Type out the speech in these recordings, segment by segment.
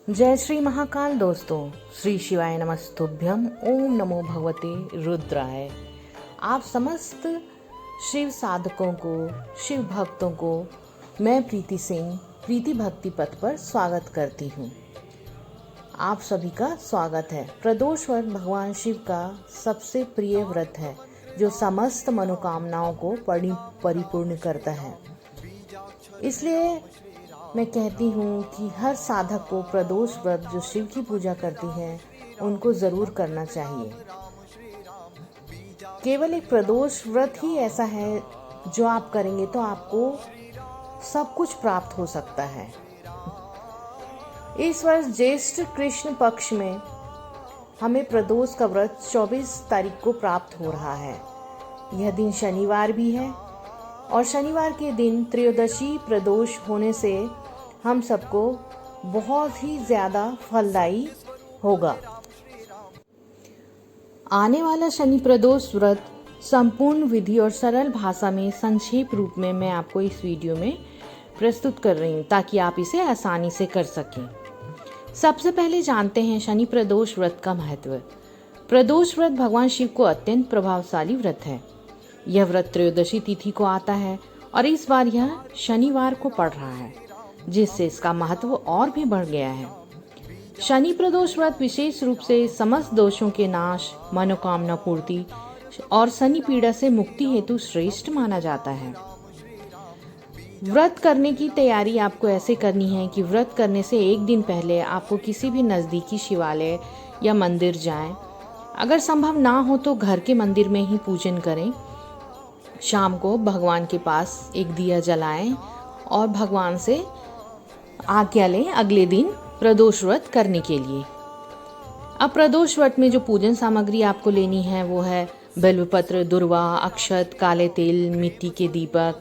जय श्री महाकाल दोस्तों, श्री शिवाय नमस्तुभ्यम। ओम नमो भगवते रुद्राय। आप समस्त शिव साधकों को, शिव भक्तों को मैं प्रीति सिंह प्रीति भक्ति पथ पर स्वागत करती हूँ। आप सभी का स्वागत है। प्रदोष व्रत भगवान शिव का सबसे प्रिय व्रत है जो समस्त मनोकामनाओं को परिपूर्ण करता है। इसलिए मैं कहती हूँ कि हर साधक को प्रदोष व्रत जो शिव की पूजा करती है उनको ज़रूर करना चाहिए। केवल एक प्रदोष व्रत ही ऐसा है जो आप करेंगे तो आपको सब कुछ प्राप्त हो सकता है। इस वर्ष ज्येष्ठ कृष्ण पक्ष में हमें प्रदोष का व्रत 24 तारीख को प्राप्त हो रहा है। यह दिन शनिवार भी है और शनिवार के दिन त्रयोदशी प्रदोष होने से हम सबको बहुत ही ज़्यादा फलदायी होगा। आने वाला शनि प्रदोष व्रत संपूर्ण विधि और सरल भाषा में संक्षेप रूप में मैं आपको इस वीडियो में प्रस्तुत कर रही हूँ ताकि आप इसे आसानी से कर सकें। सबसे पहले जानते हैं शनि प्रदोष व्रत का महत्व। प्रदोष व्रत भगवान शिव को अत्यंत प्रभावशाली व्रत है। यह व्रत त्रयोदशी तिथि को आता है और इस बार यह शनिवार को पड़ रहा है, जिससे इसका महत्व और भी बढ़ गया है। शनि प्रदोष व्रत विशेष रूप से समस्त दोषों के नाश, मनोकामना पूर्ति और शनि पीड़ा से मुक्ति हेतु श्रेष्ठ माना जाता है। व्रत करने की तैयारी आपको ऐसे करनी है कि व्रत करने से एक दिन पहले आपको किसी भी नज़दीकी शिवालय या मंदिर जाएं। अगर संभव ना हो तो घर के मंदिर में ही पूजन करें। शाम को भगवान के पास एक दिया जलाएं और भगवान से आज्ञा लें अगले दिन प्रदोष व्रत करने के लिए। अब प्रदोष व्रत में जो पूजन सामग्री आपको लेनी है वो है बेलपत्र, दुर्वा, अक्षत, काले तेल, मिट्टी के दीपक।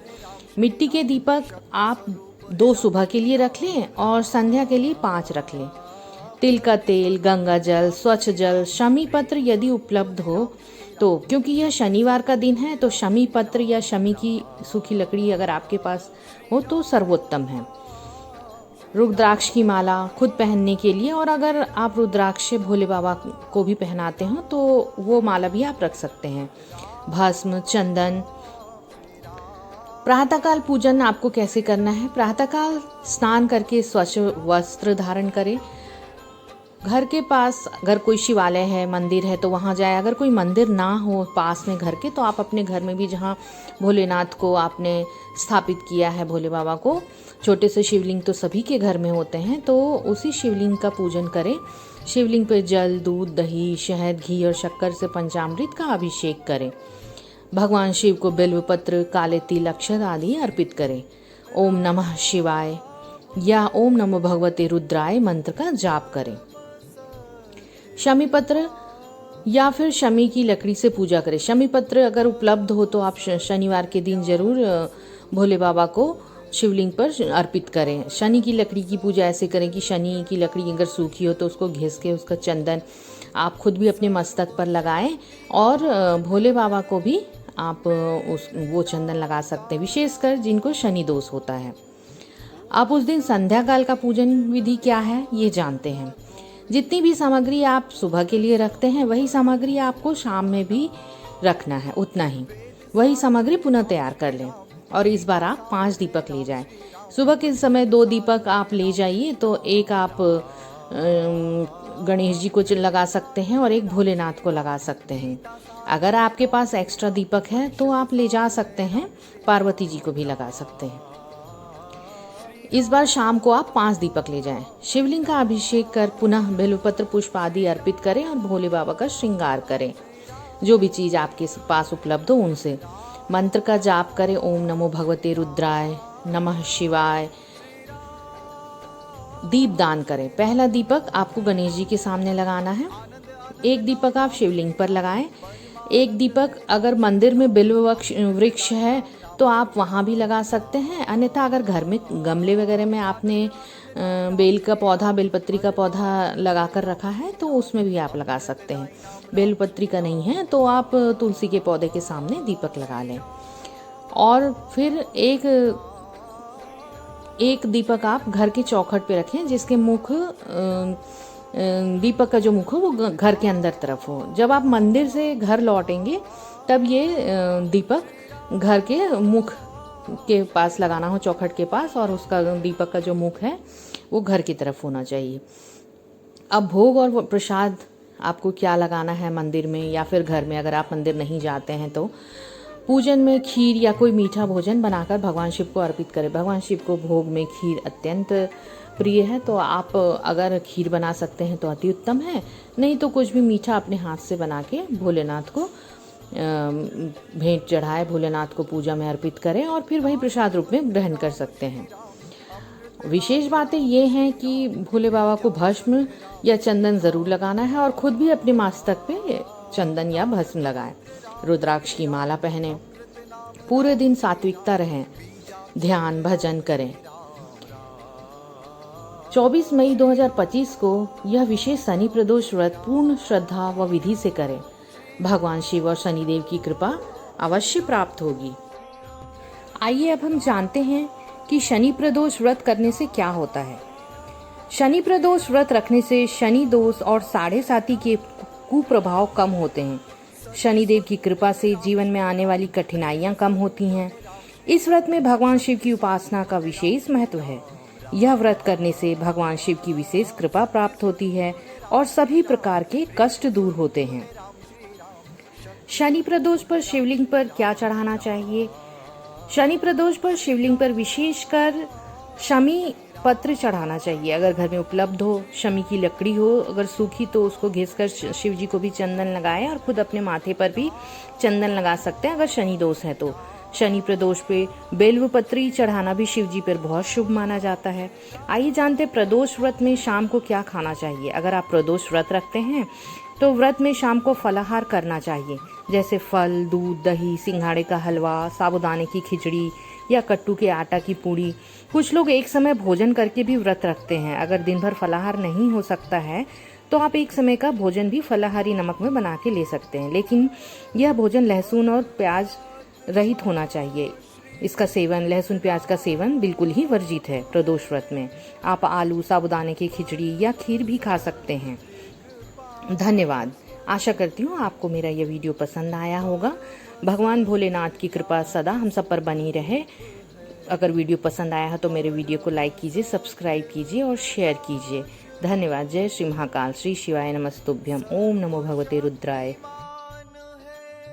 मिट्टी के दीपक आप 2 सुबह के लिए रख लें और संध्या के लिए 5 रख लें। तिल का तेल, गंगा जल, स्वच्छ जल, शमी पत्र यदि उपलब्ध हो तो, क्योंकि यह शनिवार का दिन है तो शमी पत्र या शमी की सूखी लकड़ी अगर आपके पास हो तो सर्वोत्तम है। रुद्राक्ष की माला खुद पहनने के लिए, और अगर आप रुद्राक्ष भोले बाबा को भी पहनाते हो तो वो माला भी आप रख सकते हैं। भस्म, चंदन। प्रातःकाल पूजन आपको कैसे करना है। प्रातःकाल स्नान करके स्वच्छ वस्त्र धारण करें। घर के पास अगर कोई शिवालय है, मंदिर है तो वहाँ जाए। अगर कोई मंदिर ना हो पास में घर के तो आप अपने घर में भी, जहाँ भोलेनाथ को आपने स्थापित किया है, भोले बाबा को, छोटे से शिवलिंग तो सभी के घर में होते हैं, तो उसी शिवलिंग का पूजन करें। शिवलिंग पर जल, दूध, दही, शहद, घी और शक्कर से पंचामृत का अभिषेक करें। भगवान शिव को बिल्वपत्र, काले तिल, अक्षत आदि अर्पित करें। ओम नमः शिवाय या ओम नमो भगवते रुद्राय मंत्र का जाप करें। शमी पत्र या फिर शमी की लकड़ी से पूजा करें। शमी पत्र अगर उपलब्ध हो तो आप शनिवार के दिन जरूर भोले बाबा को शिवलिंग पर अर्पित करें। शनि की लकड़ी की पूजा ऐसे करें कि शनि की लकड़ी अगर सूखी हो तो उसको घिस के उसका चंदन आप खुद भी अपने मस्तक पर लगाएं और भोले बाबा को भी आप वो चंदन लगा सकते हैं, विशेषकर जिनको शनि दोष होता है। आप उस दिन संध्या काल का पूजन विधि क्या है ये जानते हैं। जितनी भी सामग्री आप सुबह के लिए रखते हैं वही सामग्री आपको शाम में भी रखना है, उतना ही। वही सामग्री पुनः तैयार कर लें और इस बार आप 5 दीपक ले जाएं। सुबह के समय 2 दीपक आप ले जाइए, तो एक आप गणेश जी को लगा सकते हैं और एक भोलेनाथ को लगा सकते हैं। अगर आपके पास एक्स्ट्रा दीपक है तो आप ले जा सकते हैं, पार्वती जी को भी लगा सकते हैं। इस बार शाम को आप 5 दीपक ले जाएं। शिवलिंग का अभिषेक कर पुनः बेलपत्र, पुष्प आदि अर्पित करें और भोले बाबा का श्रृंगार करें। जो भी चीज़ आपके पास उपलब्ध हो उनसे मंत्र का जाप करें। ओम नमो भगवते रुद्राय नमः शिवाय। दीप दान करें। पहला दीपक आपको गणेश जी के सामने लगाना है। एक दीपक आप शिवलिंग पर लगाएं। एक दीपक अगर मंदिर में बिल्व वृक्ष है तो आप वहाँ भी लगा सकते हैं, अन्यथा अगर घर में गमले वगैरह में आपने बेल का पौधा, बेलपत्री का पौधा लगा कर रखा है तो उसमें भी आप लगा सकते हैं। बेलपत्री का नहीं है तो आप तुलसी के पौधे के सामने दीपक लगा लें। और फिर एक एक दीपक आप घर के चौखट पे रखें जिसके मुख दीपक का जो मुख हो वो घर के अंदर तरफ हो। जब आप मंदिर से घर लौटेंगे तब ये दीपक घर के मुख के पास लगाना हो, चौखट के पास, और उसका दीपक का जो मुख है वो घर की तरफ होना चाहिए। अब भोग और प्रसाद आपको क्या लगाना है मंदिर में या फिर घर में, अगर आप मंदिर नहीं जाते हैं तो पूजन में खीर या कोई मीठा भोजन बनाकर भगवान शिव को अर्पित करें। भगवान शिव को भोग में खीर अत्यंत प्रिय है, तो आप अगर खीर बना सकते हैं तो अति उत्तम है, नहीं तो कुछ भी मीठा अपने हाथ से बना के भोलेनाथ को भेंट चढ़ाए, भोलेनाथ को पूजा में अर्पित करें और फिर वही प्रसाद रूप में ग्रहण कर सकते हैं। विशेष बातें ये हैं कि भोले बाबा को भस्म या चंदन ज़रूर लगाना है और खुद भी अपने मस्तक पे चंदन या भस्म लगाएं। रुद्राक्ष की माला पहने, पूरे दिन सात्विकता रहें, ध्यान भजन करें। 24 मई 2025 को यह विशेष शनि प्रदोष व्रत पूर्ण श्रद्धा व विधि से करें। भगवान शिव और शनिदेव की कृपा अवश्य प्राप्त होगी। आइए अब हम जानते हैं कि शनि प्रदोष व्रत करने से क्या होता है। शनि प्रदोष व्रत रखने से शनि दोष और साढ़े साती के कुप्रभाव कम होते हैं। शनिदेव की कृपा से जीवन में आने वाली कठिनाइयां कम होती हैं। इस व्रत में भगवान शिव की उपासना का विशेष महत्व है। यह व्रत करने से भगवान शिव की विशेष कृपा प्राप्त होती है और सभी प्रकार के कष्ट दूर होते हैं। शनि प्रदोष पर शिवलिंग पर क्या चढ़ाना चाहिए? शनि प्रदोष पर शिवलिंग पर विशेषकर शमी पत्र चढ़ाना चाहिए। अगर घर में उपलब्ध हो, शमी की लकड़ी हो, अगर सूखी तो उसको घिसकर शिव जी को भी चंदन लगाएं और खुद अपने माथे पर भी चंदन लगा सकते हैं अगर शनि दोष है तो। शनि प्रदोष पे बेल्व पत्री चढ़ाना भी शिव जी पर बहुत शुभ माना जाता है। आइए जानते प्रदोष व्रत में शाम को क्या खाना चाहिए। अगर आप प्रदोष व्रत रखते हैं तो व्रत में शाम को फलाहार करना चाहिए, जैसे फल, दूध, दही, सिंघाड़े का हलवा, साबूदाने की खिचड़ी या कट्टू के आटा की पूड़ी। कुछ लोग एक समय भोजन करके भी व्रत रखते हैं। अगर दिन भर फलाहार नहीं हो सकता है तो आप एक समय का भोजन भी फलाहारी नमक में बना के ले सकते हैं, लेकिन यह भोजन लहसुन और प्याज रहित होना चाहिए। इसका सेवन, लहसुन प्याज का सेवन बिल्कुल ही वर्जित है। प्रदोष व्रत में आप आलू, साबूदाने की खिचड़ी या खीर भी खा सकते हैं। धन्यवाद। आशा करती हूँ आपको मेरा यह वीडियो पसंद आया होगा। भगवान भोलेनाथ की कृपा सदा हम सब पर बनी रहे। अगर वीडियो पसंद आया है तो मेरे वीडियो को लाइक कीजिए, सब्सक्राइब कीजिए और शेयर कीजिए। धन्यवाद। जय श्री महाकाल, श्री शिवाय नमस्तुभ्यम। ओम नमो भगवते रुद्राय।